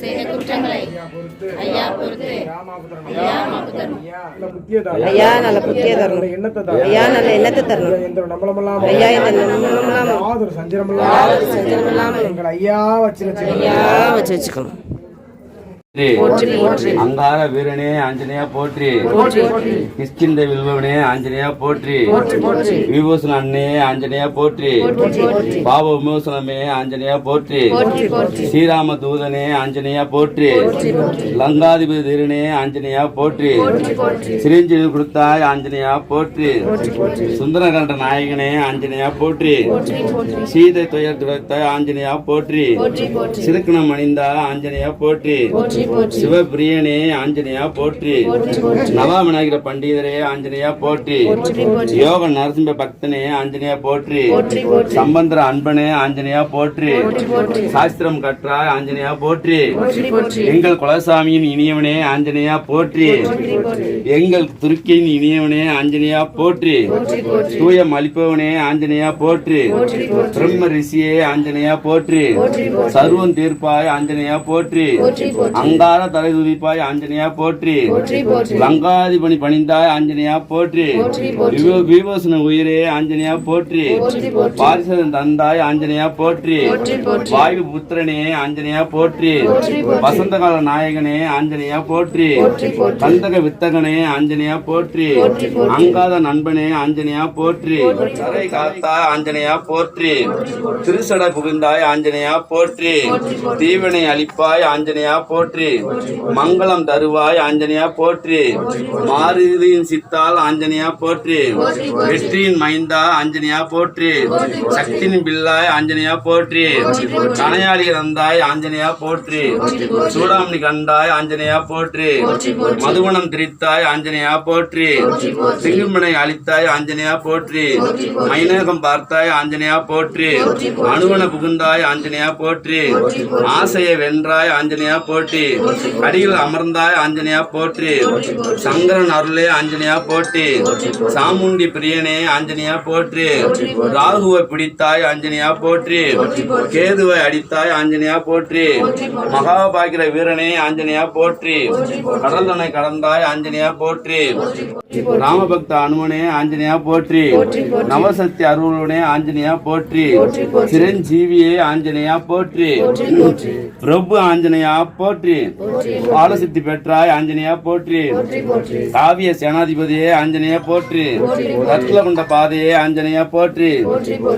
செய்த குற்றங்களை ஐயா பொறுத்து ஐயா நல்ல புத்திய தரணும். ஐயா நல்ல எண்ணத்தை தரணும். ஐயா இந்த சஞ்சலமில்லாமல் ஐயா வச்சு வச்சுக்கணும். அங்கார வீரனே ஆஞ்சநேயா போற்றி, கிஷ்கிந்த வில்வனே ஆஞ்சநேயா போற்றி, விபூஷண அண்ணே ஆஞ்சநேயா போற்றி, பாவ விமோசனமே ஆஞ்சநேயா போற்றி, ஸ்ரீராம தூதனே ஆஞ்சநேயா போற்றி, லங்காதிபதி தீரனே ஆஞ்சநேயா போற்றி, சிரஞ்சீவி கொடுத்தாய் ஆஞ்சநேயா போற்றி, சுந்தரகண்ட நாயகனே ஆஞ்சநேயா போற்றி, சீதை துயர் துடைத்தாய் ஆஞ்சநேயா போற்றி, சிறுக்கணம் அணிந்தா ஆஞ்சநேயா போற்றி, சிவபிரியனே ஆஞ்சநேயா போற்றி, நவவிநாயகர பண்டிதரே ஆஞ்சநேயா போற்றி, யோக நரசிம்ம பக்தனே ஆஞ்சநேயா போற்றி, சம்பந்தர அன்பனே ஆஞ்சநேயா போற்றி, சாஸ்திரம் கற்றாய் ஆஞ்சநேயா போற்றி, எங்கள் குலசாமியின் இனியவனே ஆஞ்சநேயா போற்றி, எங்கள் துருக்கியின் இனியவனே ஆஞ்சநேயா போற்றி, தூயம் அளிப்பவனே ஆஞ்சநேயா போற்றி, பிரம்ம ரிஷியே ஆஞ்சநேயா போற்றி, சர்வம் தீர்ப்பாய் ஆஞ்சநேயா போற்றி, அங்கார தலை துதிப்பாய் ஆஞ்சநேயா போற்றி, லங்காதிபதி பணிந்தாய் ஆஞ்சநேயா போற்றி, விபூஷண உயிரே ஆஞ்சநேயா போற்றி, பாரிசதன் தந்தாய் ஆஞ்சநேயா போற்றி, வாயு புத்திரனே ஆஞ்சநேயா போற்றி, வசந்தகால நாயகனே ஆஞ்சநேயா போற்றி, கந்தக வித்தகனே ஆஞ்சநேயா போற்றி, அங்காத நண்பனே ஆஞ்சநேயா போற்றி, தரை காத்தாய் ஆஞ்சநேயா போற்றி, திருசட புகுந்தாய் ஆஞ்சநேயா போற்றி, தீவனை அளிப்பாய் ஆஞ்சநேயா போற்றி, மங்களம் தருவாய் ஆஞ்சநேயா போற்றி, மாருதியின் சித்தால் ஆஞ்சநேயா போற்றி, வெற்றியின் மைந்தா ஆஞ்சநேயா போற்றி, சக்தியின் பில்லாய் ஆஞ்சநேயா போற்றி, கனையாளி தந்தாய் ஆஞ்சநேயா போற்றி, சூடாமணி கண்டாய் ஆஞ்சநேயா போற்றி, மதுவனம் திரித்தாய் ஆஞ்சநேயா போற்றி, சிங்குமனை அளித்தாய் ஆஞ்சநேயா போற்றி, மைனகம் பார்த்தாய் ஆஞ்சநேயா போற்றி, அணுவன புகுந்தாய் ஆஞ்சநேயா போற்றி, ஆசையை வென்றாய் ஆஞ்சநேயா போற்றி, அடியில் அமர்ந்தாய் ஆஞ்சநேயா போற்றி, சங்கரன் அருளே ஆஞ்சநேயா போற்றி, சாமுண்டி பிரியனே ஆஞ்சநேயா போற்றி, ராகுவை பிடித்தாய் ஆஞ்சநேயா போற்றி, கேதுவை அடித்தாய் ஆஞ்சநேயா போற்றி, மகாபாகிர வீரனே ஆஞ்சநேயா போற்றி, கடல்தனை கடந்தாய் ஆஞ்சநேயா போற்றி, ராமபக்த அனுமனே ஆஞ்சநேயா போற்றி, நவசக்தி அருளனே ஆஞ்சநேயா போற்றி, சிரஞ்சீவியே ஆஞ்சநேயா போற்றி, பிரபு ஆஞ்சநேயா போற்றி, ஆலசித்தி பெற்றாய் ஆஞ்சநேயா போற்றி, காவிய சேனாதிபதியே ஆஞ்சநேயா போற்றி, ரத்ல கொண்ட பாதையே ஆஞ்சநேயா போற்றி,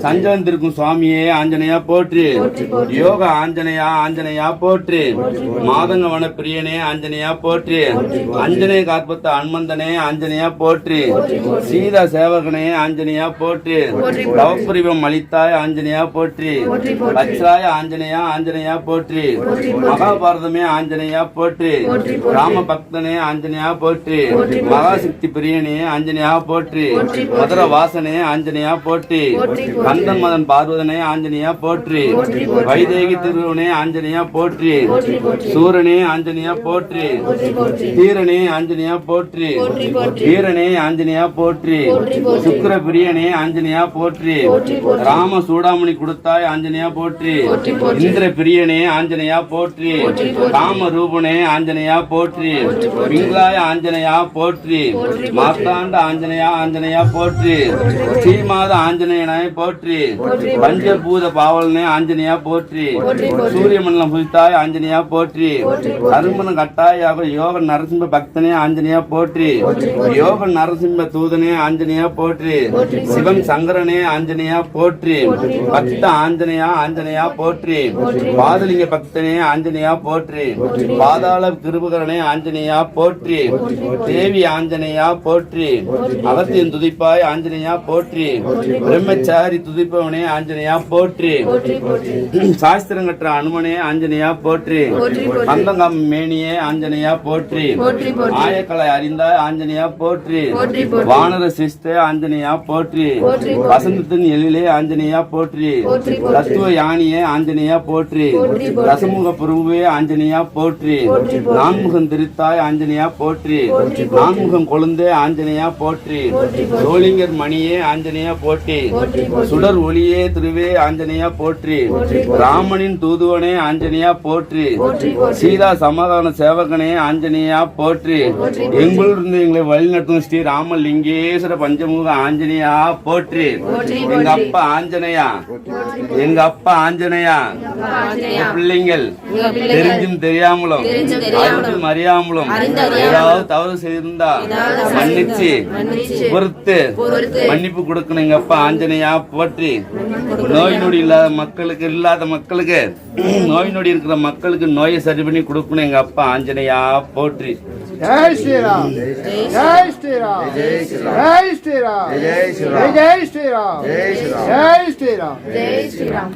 சஞ்சவந்திருக்கும் சுவாமியே ஆஞ்சநேயா போற்றி, யோக ஆஞ்சநேயா ஆஞ்சநேயா போற்றி, மாதங்கவன பிரியனே ஆஞ்சநேயா போற்றி, அஞ்சனேய காற்பத்த அன்மந்தனே ஆஞ்சநேயா போற்றி, சீதா சேவகனே ஆஞ்சநேயா போற்றி, தவப்பிரிவம் அளித்தாய் ஆஞ்சநேயா போற்றி, வச்ராய ஆஞ்சநேயா ஆஞ்சநேயா போற்றி, மகாபாரதமே ஆஞ்சநேயா போற்றி, ராம பக்தனே ஆஞ்சநேயா போற்றி, மகாசக்தி பிரியனே ஆஞ்சநேயா போற்றி, மதுர வாசனே ஆஞ்சநேயா போற்றி, கந்தன் மதன் பார்வதனே ஆஞ்சநேயா போற்றி, வைதேகி திருவனே ஆஞ்சநேயா போற்றி, சூரனே ஆஞ்சநேயா போற்றி, தீரனே ஆஞ்சநேயா போற்றி, வீரனே ஆஞ்சநேயா போற்றி, சுக்கிர பிரியனே ஆஞ்சநேயா போற்றி, ராம சூடாமணி கொடுத்தாய் ஆஞ்சநேயா போற்றி, இந்திர பிரியனே ஆஞ்சநேயா போற்றி, காம ரூபனே ஆஞ்சநேயா போற்றி, பிங்களாய ஆஞ்சநேயா போற்றி, மார்த்தாண்ட ஆஞ்சநேயா ஆஞ்சநேயா போற்றி, ஸ்ரீமாத ஆஞ்சநேயனாய போற்றி, பஞ்சபூத பாவலனே ஆஞ்சநேயா போற்றி, சூரிய மண்டலம் புதித்தாய் ஆஞ்சநேயா போற்றி, கரும்பன கட்டாயாக யோக நரசிம்ம பக்தனே ஆஞ்சநேயா போற்றி, யோக நரசிம்ம தூதனே ஆஞ்சநேயா போற்றி, சிவன் சங்கரனே ஆஞ்சநேயா போற்றி, பக்த ஆஞ்சநேயா ஆஞ்சநேயா போற்றி, பாதலிங்க பக்தனே ஆஞ்சநேயா போற்றி, பாதாள கிருபகரனே ஆஞ்சநேயா போற்றி, தேவி ஆஞ்சநேயா போற்றி, அகத்தியன் துதிப்பாய் ஆஞ்சநேயா போற்றி, பிரம்மச்சாரி துதிப்பவனே ஆஞ்சநேயா போற்றி, சாஸ்திரங்கற்ற அனுமனே ஆஞ்சநேயா போற்றி, பந்தங்கம் மேனியே ஆஞ்சநேயா போற்றி, ஆயக்கலை அறிந்தாய் ஆஞ்சநேயா போற்றி, வானர சிஸ்த ஆஞ்சநேயா போற்றி, வசந்தத்தின் எழிலே ஆஞ்சநேயா போற்றி, தத்துவ யானியே ஆஞ்சநேயா போற்றி, ரசமுக பிரபுவே ஆஞ்சநேயா போற்றி நான்முகம் திருத்தாய் ஆஞ்சநேயா போற்றி நான்முகம் கொழுந்தே ஆஞ்சநேயா போற்றி சோளிங்கர் மணியே ஆஞ்சநேயா போற்றி சுடர் ஒளியே திருவே ஆஞ்சநேயா போற்றி ராமனின் தூதுவனே ஆஞ்சநேயா போற்றி சீதா சமாதான சேவகனே ஆஞ்சநேயா போற்றி எங்களிருந்து எங்களை வழிநடத்தும் ஸ்ரீ ராமலிங்கேஸ்வர பஞ்சமுக ஆஞ்சநேயா போற்றி எங்க அப்பா ஆஞ்சநேயா எங்க அப்பா ஆஞ்சநேயா பிள்ளைங்கள் தெரிஞ்சும் தெரியாமலும் அறிஞ்சும் அறியாமலும் ஏதாவது தவறு செய்திருந்தா மன்னிச்சு பொறுத்து மன்னிப்பு கொடுக்கணும் எங்க அப்பா ஆஞ்சநேயா போற்றி நோய் நொடி இல்லாத மக்களுக்கு நோய் நொடி இருக்கிற மக்களுக்கு நோயை சரி பண்ணி கொடுக்கணும் எங்க அப்பா ஆஞ்சநேயா போற்றி ஜெய் ஸ்ரீராம் ஜெய் ஸ்ரீராம் ஜெய் ஸ்ரீராம் ஜெய் ஸ்ரீராம் ஜெய் ஸ்ரீராம் ஜெய் ஸ்ரீராம் ஜெய் ஸ்ரீராம்.